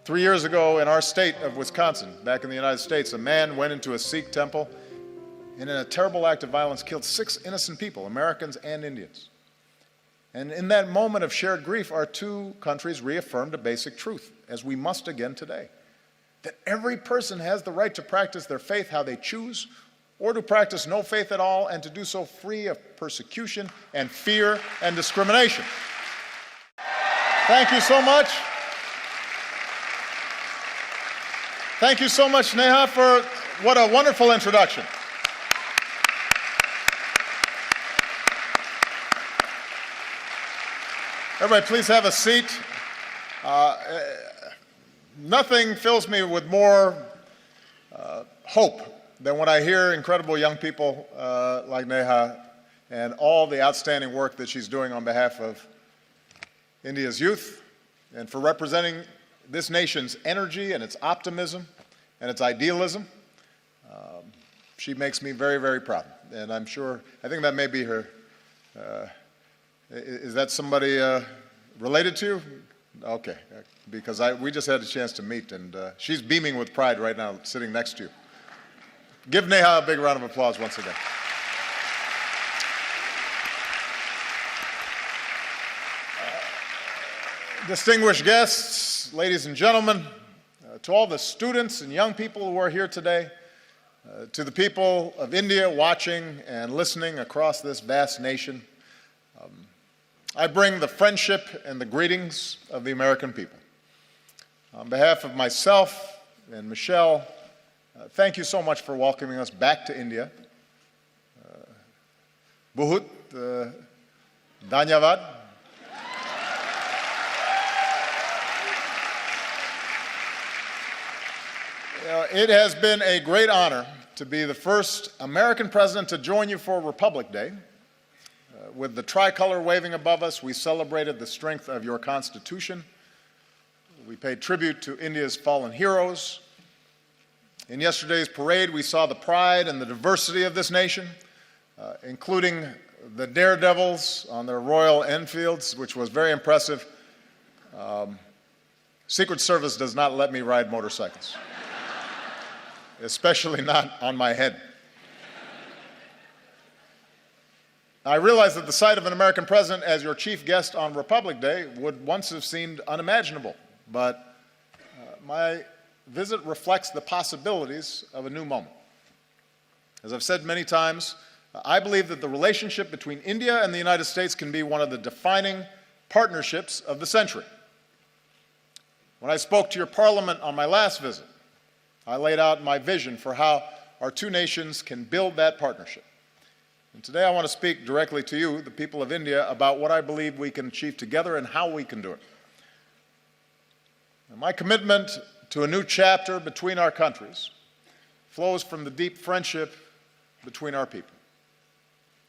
3 years ago in our state of Wisconsin, back in the United States, a man went into a Sikh temple and in a terrible act of violence killed 6 innocent people, Americans and Indians. And in that moment of shared grief, our two countries reaffirmed a basic truth, as we must again today, that every person has the right to practice their faith how they choose, or to practice no faith at all, and to do so free of persecution and fear and discrimination. Thank you so much. Thank you so much, Neha, for what a wonderful introduction. Everybody, please have a seat. Nothing fills me with more hope than when I hear incredible young people like Neha and all the outstanding work that she's doing on behalf of India's youth and for representing this nation's energy and its optimism and its idealism. She makes me very, very proud. And I think that may be her. Is that somebody related to you? Okay, because we just had a chance to meet, and she's beaming with pride right now, sitting next to you. Give Neha a big round of applause once again. Distinguished guests, ladies and gentlemen, to all the students and young people who are here today, to the people of India watching and listening across this vast nation, I bring the friendship and the greetings of the American people. On behalf of myself and Michelle, thank you so much for welcoming us back to India. Bahut dhanyavad. It has been a great honor to be the first American president to join you for Republic Day. With the tricolor waving above us, we celebrated the strength of your Constitution. We paid tribute to India's fallen heroes. In yesterday's parade, we saw the pride and the diversity of this nation, including the daredevils on their Royal Enfields, which was very impressive. Secret Service does not let me ride motorcycles, especially not on my head. I realize that the sight of an American president as your chief guest on Republic Day would once have seemed unimaginable, but my visit reflects the possibilities of a new moment. As I've said many times, I believe that the relationship between India and the United States can be one of the defining partnerships of the century. When I spoke to your parliament on my last visit, I laid out my vision for how our two nations can build that partnership. And today I want to speak directly to you, the people of India, about what I believe we can achieve together and how we can do it. And my commitment to a new chapter between our countries flows from the deep friendship between our people.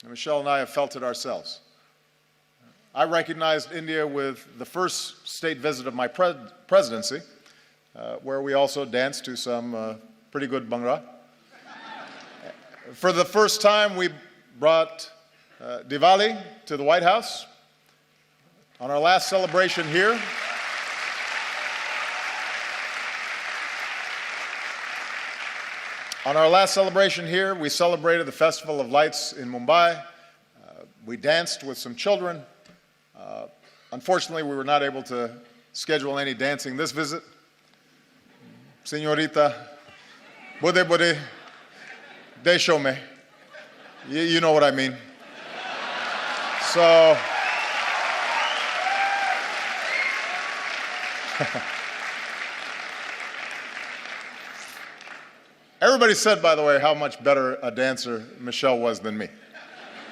And Michelle and I have felt it ourselves. I recognized India with the first state visit of my presidency, where we also danced to some pretty good Bhangra. For the first time, we brought Diwali to the White House. On our last celebration here, we celebrated the Festival of Lights in Mumbai. We danced with some children. Unfortunately, we were not able to schedule any dancing this visit. Señorita, bude desho me. You know what I mean. So, everybody said, by the way, how much better a dancer Michelle was than me,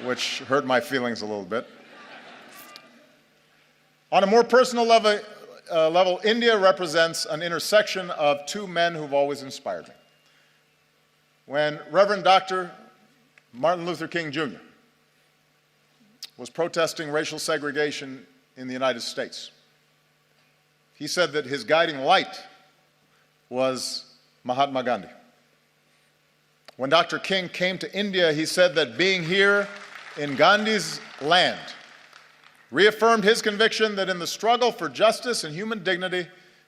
which hurt my feelings a little bit. On a more personal level, India represents an intersection of two men who've always inspired me. When Reverend Dr. Martin Luther King Jr. was protesting racial segregation in the United States, he said that his guiding light was Mahatma Gandhi. When Dr. King came to India, he said that being here in Gandhi's land reaffirmed his conviction that in the struggle for justice and human dignity,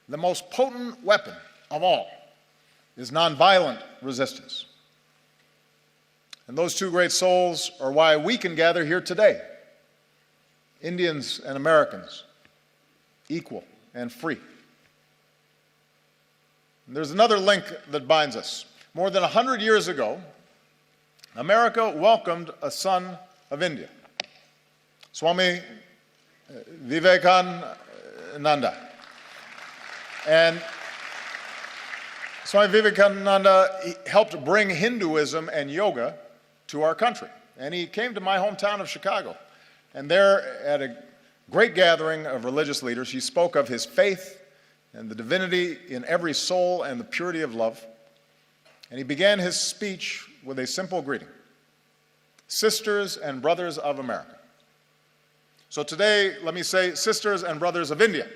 the most potent weapon of all is nonviolent resistance. And those two great souls are why we can gather here today, Indians and Americans, equal and free. And there's another link that binds us. More than 100 years ago, America welcomed a son of India, Swami Vivekananda. And Swami Vivekananda helped bring Hinduism and yoga to our country. And he came to my hometown of Chicago. And there, at a great gathering of religious leaders, he spoke of his faith and the divinity in every soul and the purity of love. And he began his speech with a simple greeting: sisters and brothers of America. So today, let me say, sisters and brothers of India.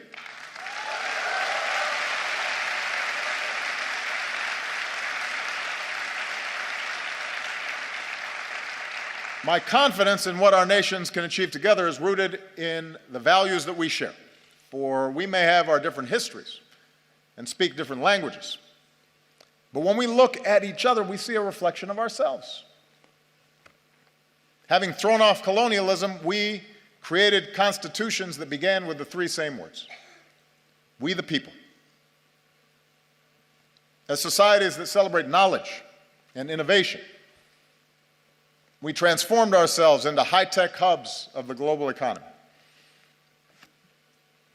My confidence in what our nations can achieve together is rooted in the values that we share. For we may have our different histories and speak different languages, but when we look at each other, we see a reflection of ourselves. Having thrown off colonialism, we created constitutions that began with the three same words: we the people. As societies that celebrate knowledge and innovation, we transformed ourselves into high-tech hubs of the global economy.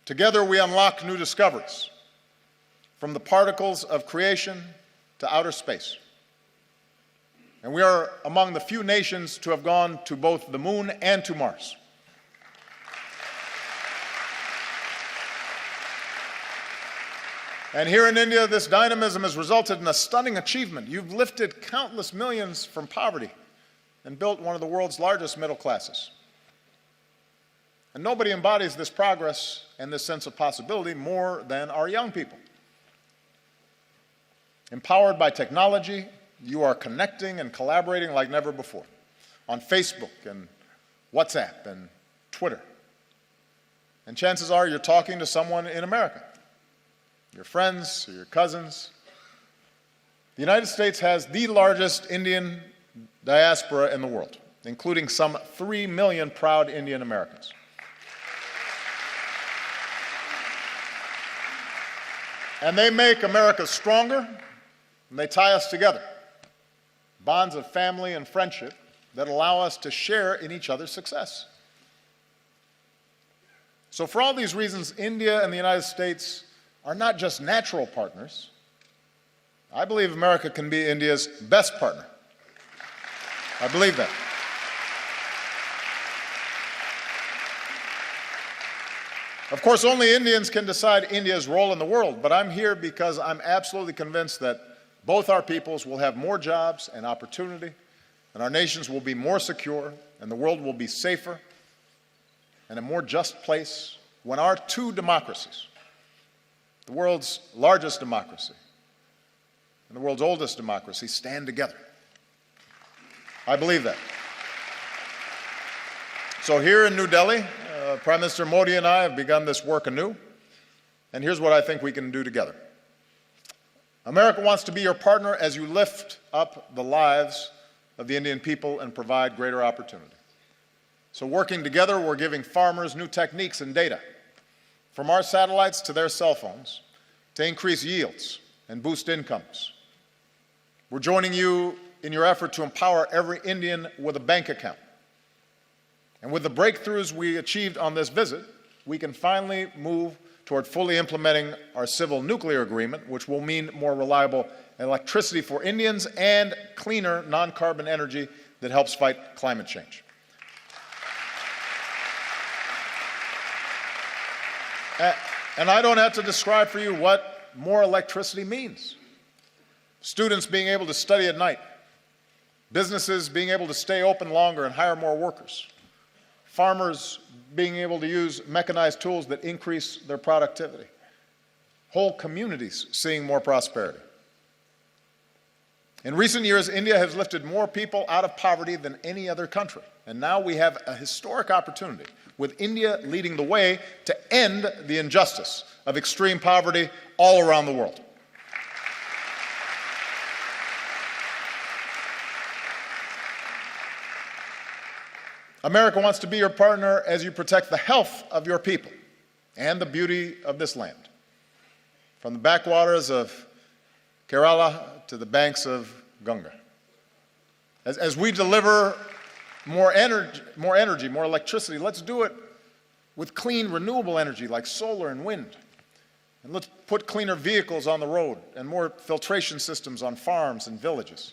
Together, we unlocked new discoveries, from the particles of creation to outer space. And we are among the few nations to have gone to both the moon and to Mars. And here in India, this dynamism has resulted in a stunning achievement. You've lifted countless millions from poverty and built one of the world's largest middle classes. And nobody embodies this progress and this sense of possibility more than our young people. Empowered by technology, you are connecting and collaborating like never before on Facebook and WhatsApp and Twitter. And chances are you're talking to someone in America, your friends or your cousins. The United States has the largest Indian diaspora in the world, including some 3 million proud Indian Americans. And they make America stronger, and they tie us together. Bonds of family and friendship that allow us to share in each other's success. So for all these reasons, India and the United States are not just natural partners. I believe America can be India's best partner. I believe that. Of course, only Indians can decide India's role in the world, but I'm here because I'm absolutely convinced that both our peoples will have more jobs and opportunity, and our nations will be more secure, and the world will be safer and a more just place when our two democracies, the world's largest democracy and the world's oldest democracy, stand together. I believe that. So here in New Delhi, Prime Minister Modi and I have begun this work anew, and here's what I think we can do together. America wants to be your partner as you lift up the lives of the Indian people and provide greater opportunity. So working together, we're giving farmers new techniques and data, from our satellites to their cell phones, to increase yields and boost incomes. We're joining you in your effort to empower every Indian with a bank account. And with the breakthroughs we achieved on this visit, we can finally move toward fully implementing our civil nuclear agreement, which will mean more reliable electricity for Indians and cleaner non-carbon energy that helps fight climate change. And I don't have to describe for you what more electricity means. Students being able to study at night, businesses being able to stay open longer and hire more workers, farmers being able to use mechanized tools that increase their productivity, whole communities seeing more prosperity. In recent years, India has lifted more people out of poverty than any other country, and now we have a historic opportunity, with India leading the way, to end the injustice of extreme poverty all around the world. America wants to be your partner as you protect the health of your people and the beauty of this land, from the backwaters of Kerala to the banks of Ganga. As we deliver more energy, more electricity, let's do it with clean, renewable energy like solar and wind. And let's put cleaner vehicles on the road and more filtration systems on farms and villages.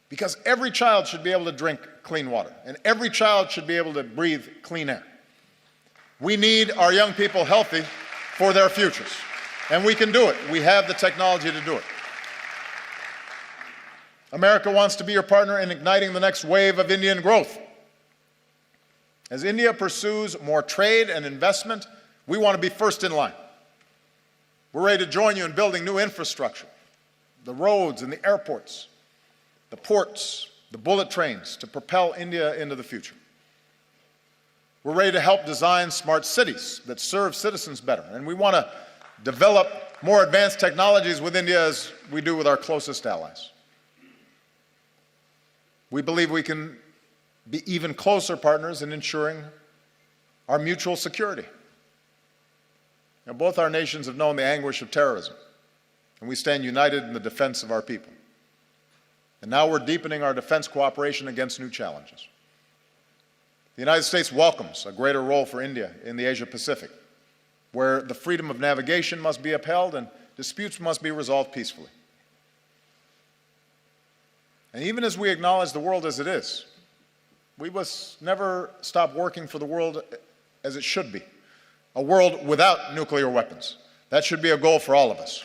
Because every child should be able to drink clean water, and every child should be able to breathe clean air. We need our young people healthy for their futures, and we can do it. We have the technology to do it. America wants to be your partner in igniting the next wave of Indian growth. As India pursues more trade and investment, we want to be first in line. We're ready to join you in building new infrastructure, the roads and the airports, the ports, the bullet trains to propel India into the future. We're ready to help design smart cities that serve citizens better, and we want to develop more advanced technologies with India as we do with our closest allies. We believe we can be even closer partners in ensuring our mutual security. Now, both our nations have known the anguish of terrorism, and we stand united in the defense of our people. And now we're deepening our defense cooperation against new challenges. The United States welcomes a greater role for India in the Asia-Pacific, where the freedom of navigation must be upheld and disputes must be resolved peacefully. And even as we acknowledge the world as it is, we must never stop working for the world as it should be, a world without nuclear weapons. That should be a goal for all of us.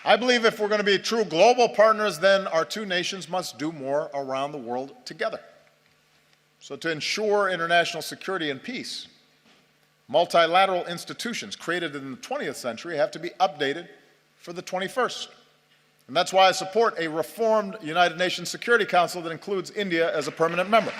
I believe if we're going to be true global partners, then our two nations must do more around the world together. So to ensure international security and peace, multilateral institutions created in the 20th century have to be updated for the 21st. And that's why I support a reformed United Nations Security Council that includes India as a permanent member.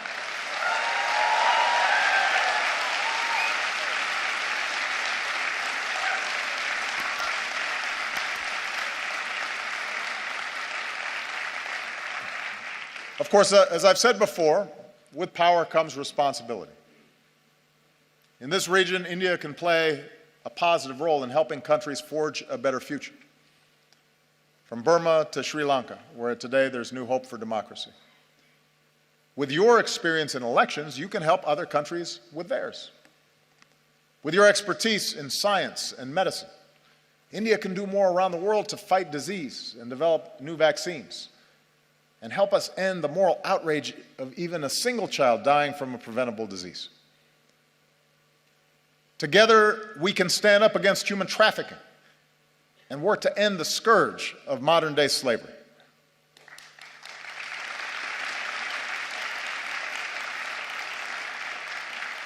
Of course, as I've said before, with power comes responsibility. In this region, India can play a positive role in helping countries forge a better future. From Burma to Sri Lanka, where today there's new hope for democracy. With your experience in elections, you can help other countries with theirs. With your expertise in science and medicine, India can do more around the world to fight disease and develop new vaccines, and help us end the moral outrage of even a single child dying from a preventable disease. Together, we can stand up against human trafficking and work to end the scourge of modern-day slavery.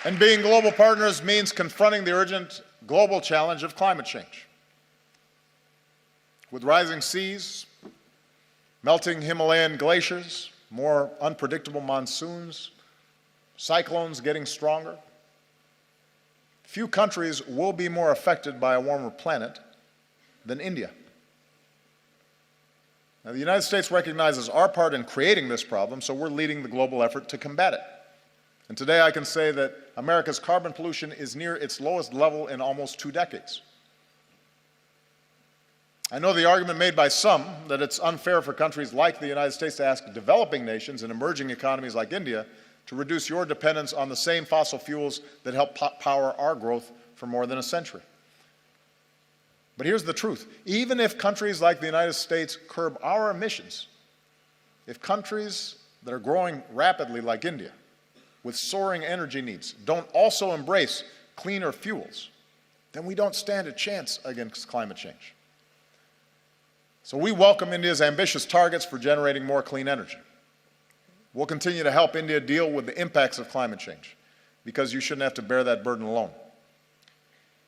And being global partners means confronting the urgent global challenge of climate change. With rising seas, melting Himalayan glaciers, more unpredictable monsoons, cyclones getting stronger, few countries will be more affected by a warmer planet than India. Now, the United States recognizes our part in creating this problem, so we're leading the global effort to combat it. And today I can say that America's carbon pollution is near its lowest level in almost 2 decades. I know the argument made by some that it's unfair for countries like the United States to ask developing nations and emerging economies like India to reduce your dependence on the same fossil fuels that help power our growth for more than a century. But here's the truth. Even if countries like the United States curb our emissions, if countries that are growing rapidly like India, with soaring energy needs, don't also embrace cleaner fuels, then we don't stand a chance against climate change. So we welcome India's ambitious targets for generating more clean energy. We'll continue to help India deal with the impacts of climate change, because you shouldn't have to bear that burden alone.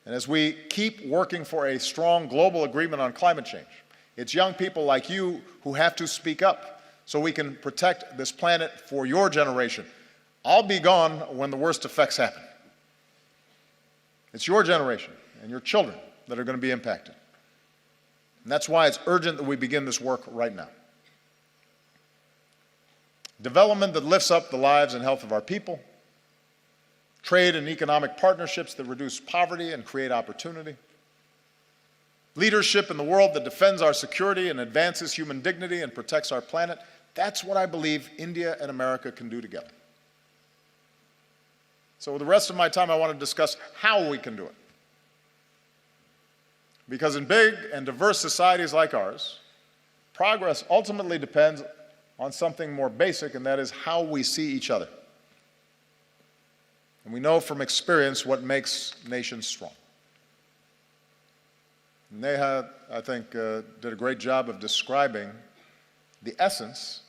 And as we keep working for a strong global agreement on climate change, it's young people like you who have to speak up so we can protect this planet for your generation, I'll be gone when the worst effects happen. It's your generation and your children that are going to be impacted. And that's why it's urgent that we begin this work right now. Development that lifts up the lives and health of our people, trade and economic partnerships that reduce poverty and create opportunity, leadership in the world that defends our security and advances human dignity and protects our planet. That's what I believe India and America can do together. So with the rest of my time, I want to discuss how we can do it. Because in big and diverse societies like ours, progress ultimately depends on something more basic, and that is how we see each other. And we know from experience what makes nations strong. Neha, I think, did a great job of describing the essence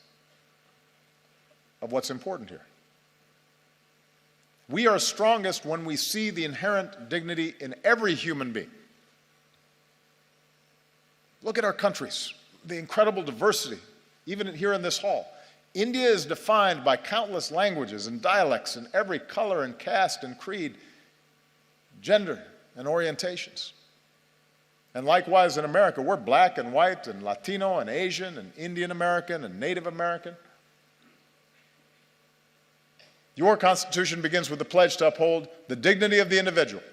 of what's important here. We are strongest when we see the inherent dignity in every human being. Look at our countries, the incredible diversity, even here in this hall. India is defined by countless languages and dialects in every color and caste and creed, gender and orientations. And likewise in America, we're black and white and Latino and Asian and Indian American and Native American. Your Constitution begins with the pledge to uphold the dignity of the individual.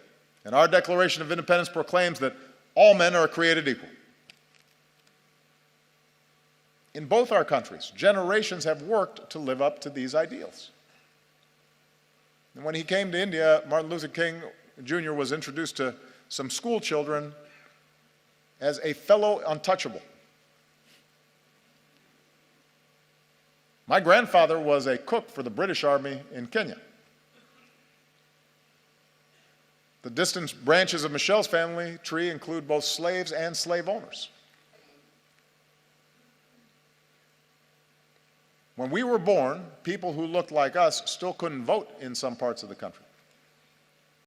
And our Declaration of Independence proclaims that all men are created equal. In both our countries, generations have worked to live up to these ideals. And when he came to India, Martin Luther King Jr. was introduced to some school children as a fellow untouchable. My grandfather was a cook for the British Army in Kenya. The distant branches of Michelle's family tree include both slaves and slave owners. When we were born, people who looked like us still couldn't vote in some parts of the country.